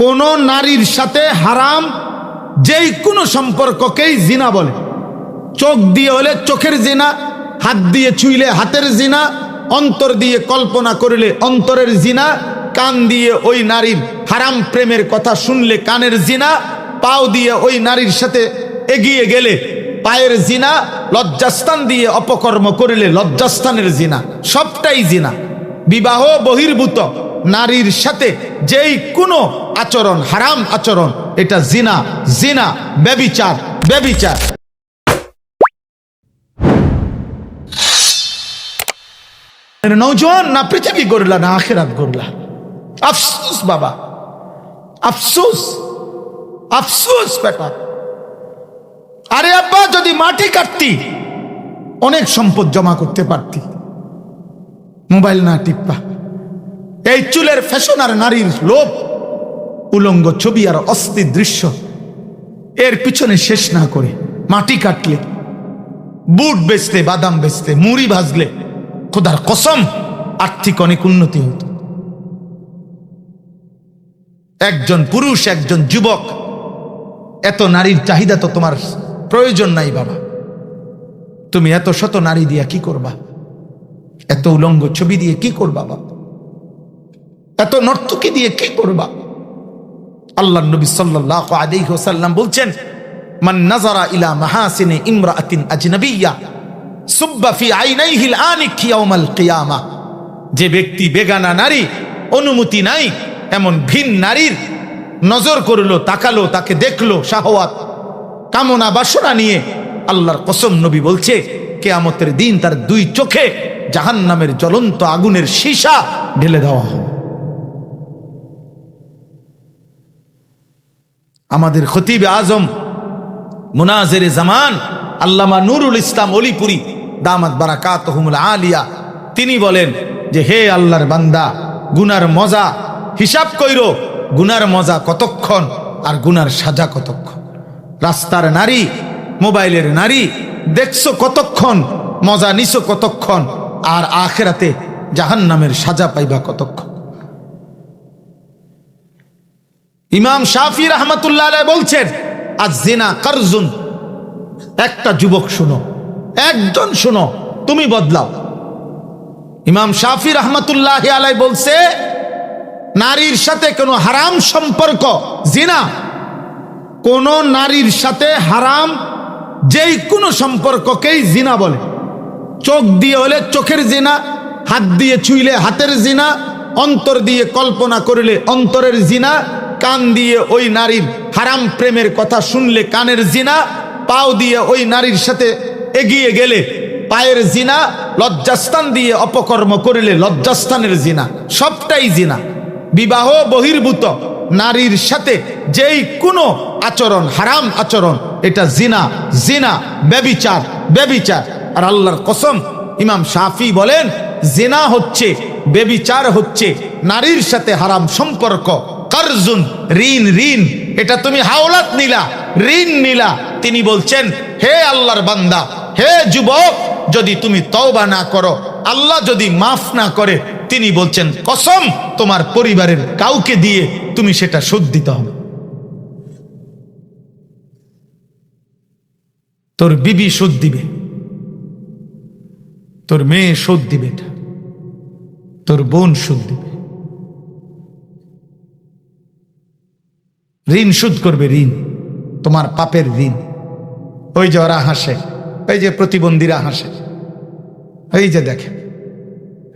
কোন নারীর সাথে হারাম যেই কোনো সম্পর্ককেই জিনা বলে। চোখ দিয়ে হলে চোখের জিনা, হাত দিয়ে ছুঁইলে হাতের জিনা, অন্তর দিয়ে কল্পনা করলে অন্তরের জিনা, কান দিয়ে ওই নারীর হারাম প্রেমের কথা শুনলে কানের জিনা, পাও দিয়ে ওই নারীর সাথে এগিয়ে গেলে পায়ের জিনা, লজ্জাস্থান দিয়ে অপকর্ম করলে লজ্জাস্থানের জিনা, সবটাই জিনা। বিবাহ বহির্ভূত নারীর সাথে যেই কোনো আচরণ হারাম আচরণ, এটা জিনা, জিনা, ব্যভিচার, ব্যভিচার। নওজোয়ান না পৃথিবী গড়লা না আখিরাত গড়লা। আফসোস বাবা, আফসোস, আফসোস বেটা। আরে আব্বা, যদি মাটি কাটতি অনেক সম্পদ জমা করতে পারতি, মোবাইল না টিপ্পা। এই চুলের ফ্যাশন আর নারীর লোভ, উলঙ্গ ছবি আর অস্থির দৃশ্য, এর পিছনে শেষ না করে মাটি কাটলে, বুট বেচলে, বাদাম বেচলে, মুড়ি ভাজলে, খোদার কসম আর্থিক অনেক উন্নতি হতো। একজন পুরুষ, একজন যুবক, এত নারীর চাহিদা তো তোমার প্রয়োজন নাই বাবা। তুমি এত শত নারী দিয়া কি করবা? এত উলঙ্গ ছবি দিয়ে কি করবা বাবা? এত নর্তকী দিয়ে কি করবা? আল্লাহ নবী সাল্লাল্লাহু আলাইহি ওয়াসাল্লাম বলছেন, মান নাযারা ইলা মাহাসিনি ইমরাআতিন আজনাবিয়্যা সুব্বা ফি আইনাইহিল আনিক ইয়াউমাল কিয়ামাহ। যে ব্যক্তি বেগানা নারী, অনুমতি নাই এমন ভিন নারীর নজর করলো, তাকালো, তাকে দেখলো শাহওয়াত কামনা বাসনা নিয়ে, আল্লাহর কসম নবী বলছে কিয়ামতের দিন তার দুই চোখে জাহান্নামের জ্বলন্ত আগুনের সীসা ঢেলে দেওয়া হবে। আমাদের খতিব আজম মুনাজিরে জামান আল্লামা নুরুল ইসলাম অলিপুরি দামাত বারাকাতুহুমুল আলিয়া, তিনি বলেন যে হে আল্লাহর বান্দা, গুনার মজা হিসাব কইরো, গুনার মজা কতক্ষণ আর গুনার সাজা কতক্ষণ। রাস্তার নারী, মোবাইলের নারী দেখছো কতক্ষণ, মজা নিছো কতক্ষণ, আর আখিরাতে জাহান্নামের সাজা পাইবা কতক্ষণ। ইমাম শাফি রাহমাতুল্লাহ আলাইহি বলছেন, আজ-জিনা কারজুন। একটা যুবক শুনো, একজন শুনো, তুমি বদলাও। ইমাম শাফি রাহমাতুল্লাহ আলাইহি বলছে, নারীর সাথে কোনো হারাম সম্পর্ক জিনা। কোন নারীর সাথে হারাম যেই কোনো সম্পর্ককেই জিনা বলে। চোখ দিয়ে হলে চোখের জিনা, হাত দিয়ে ছুঁইলে হাতের জিনা, অন্তর দিয়ে কল্পনা করলে অন্তরের জিনা, কান দিয়ে ওই নারীর হারাম প্রেমের কথা শুনলে কানের জিনা, পাও দিয়ে ওই নারীর সাথে এগিয়ে গেলে পায়ের জিনা, লজ্জাস্থান দিয়ে অপকর্ম করলে লজ্জাস্থানের জিনা, সবটাই জিনা। বিবাহ বহির্ভূত নারীর সাথে যেই কোনো আচরণ হারাম আচরণ, এটা জিনা, জিনা, ব্যভিচার, ব্যভিচার। আর আল্লাহর কসম ইমাম শাফি বলেন, জিনা হচ্ছে, ব্যভিচার হচ্ছে নারীর সাথে হারাম সম্পর্ক। কারজুন, ঋণ, ঋণ। এটা তুমি হাওলাত নিলা, ঋণ নিলা। তিনি বলছেন, হে আল্লাহর বান্দা, হে যুবক, যদি তুমি তওবা না করো, আল্লাহ যদি মাফ না করে, তিনি বলছেন কসম তোমার পরিবারের কাউকে দিয়ে তুমি সেটা শোধ দিতে হবে। তোর বিবি শোধ দিবে, তোর মেয়ে শোধ দিবে, তোর বোন শোধ দিবে। ঋণ শোধ করবে, ঋণ, তোমার পাপের ঋণ। ওই যে ওরা হাসে, ওই যে প্রতিবন্ধীরা হাসে, এই যে দেখে,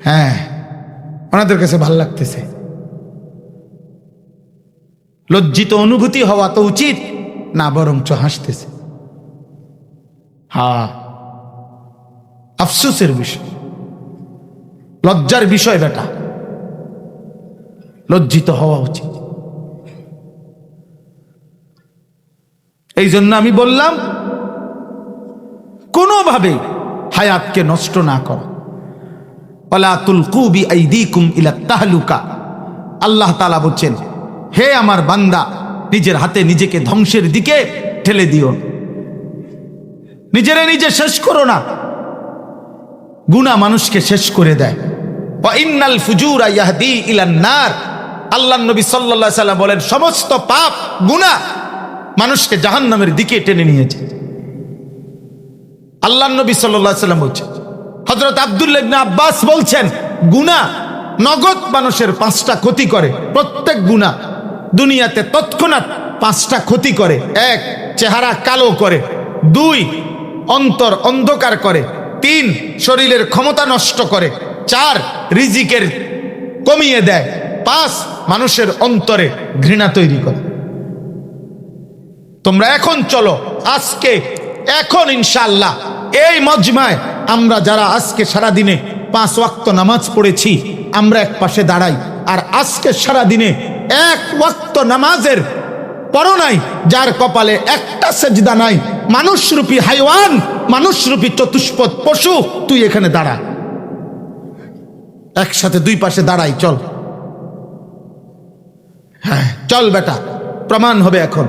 হ্যাঁ, ওনাদের কাছে ভাল লাগতেছে। লজ্জিত অনুভূতি হওয়া তো উচিত না, বরঞ্চ হাসতেছে। হ্যাঁ, আফসোসের বিষয়, লজ্জার বিষয় বেটা, লজ্জিত হওয়া উচিত। এই জন্য আমি বললাম, কোনোভাবে হায়াতকে নষ্ট না করো। ওয়ালা তুলকু বিআইদিকুম ইলা তাহলুকা। আল্লাহ তাআলা বলছেন, হে আমার বান্দা, নিজের হাতে নিজেকে ধ্বংসের দিকে ঠেলে দিও, নিজেরে নিজে শেষ করো না। গুনাহ মানুষকে শেষ করে দেয়। ওয়া ইন্নাল ফুজুরা ইয়াহদি ইলান নার। আল্লাহ নবী সাল্লাল্লাহু আলাইহি সাল্লাম বলেন সমস্ত পাপ গুনাহ মানুষকে জাহান্নামের দিকে টেনে নিয়েছে। আল্লাহ নবী সাল্লাল্লাহু আলাইহি সাল্লাম বলছেন। হযরত আব্দুল্লাহ ইবনে আব্বাস বলছেন গুনাহ নগদ মানুষের 5টা ক্ষতি করে। প্রত্যেক গুনাহ দুনিয়াতে তৎক্ষণাৎ 5টা ক্ষতি করে। 1, চেহারা কালো করে। 2, অন্তর অন্ধকার করে। 3, শরীরের ক্ষমতা নষ্ট করে। 4, রিজিকের কমিয়ে দেয়। 5, মানুষের অন্তরে ঘৃণা তৈরি করে। তোমরা এখন চলো, আজকে এখন ইনশাআল্লাহ এই মজমায় আমরা যারা আজকে সারা দিনে 5 ওয়াক্ত নামাজ পড়েছি আমরা এক পাশে দাঁড়াই, আর আজকে সারা দিনে 1 ওয়াক্ত নামাজের পরো নাই, যার কপালে একটা সেজদা নাই, মানুষরূপী হাইওয়ান, মানুষরূপী চতুষ্পদ পশু, তুই এখানে দাঁড়া। একসাথে 2 পাশে দাঁড়াই, চল। হ্যাঁ চল বেটা, প্রমাণ হবে এখন।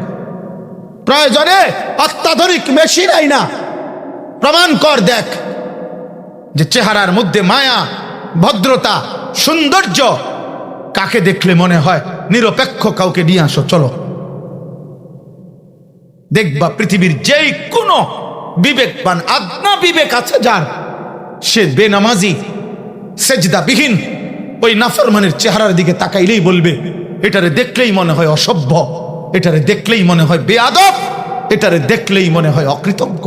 প্রয়োজনে অত্যাধুনিক মেশিন আই না, প্রমাণ কর, দেখ যে চেহারার মধ্যে মায়া, ভদ্রতা, সৌন্দর্য কাকে দেখলে মনে হয় নিরপেক্ষ কাউকে নিয়ে আসো, চলো। দেখবা পৃথিবীর যেই কোনো বিবেকবান, আদনা বিবেক আছে যার, সে বেনামাজি সেজদাবিহীন ওই নাফরমানের চেহারার দিকে তাকাইলেই বলবে এটারে দেখলেই মনে হয় অসভ্য, এটারে দেখলেই মনে হয় বেয়াদব, এটারে দেখলেই মনে হয় অকৃতজ্ঞ।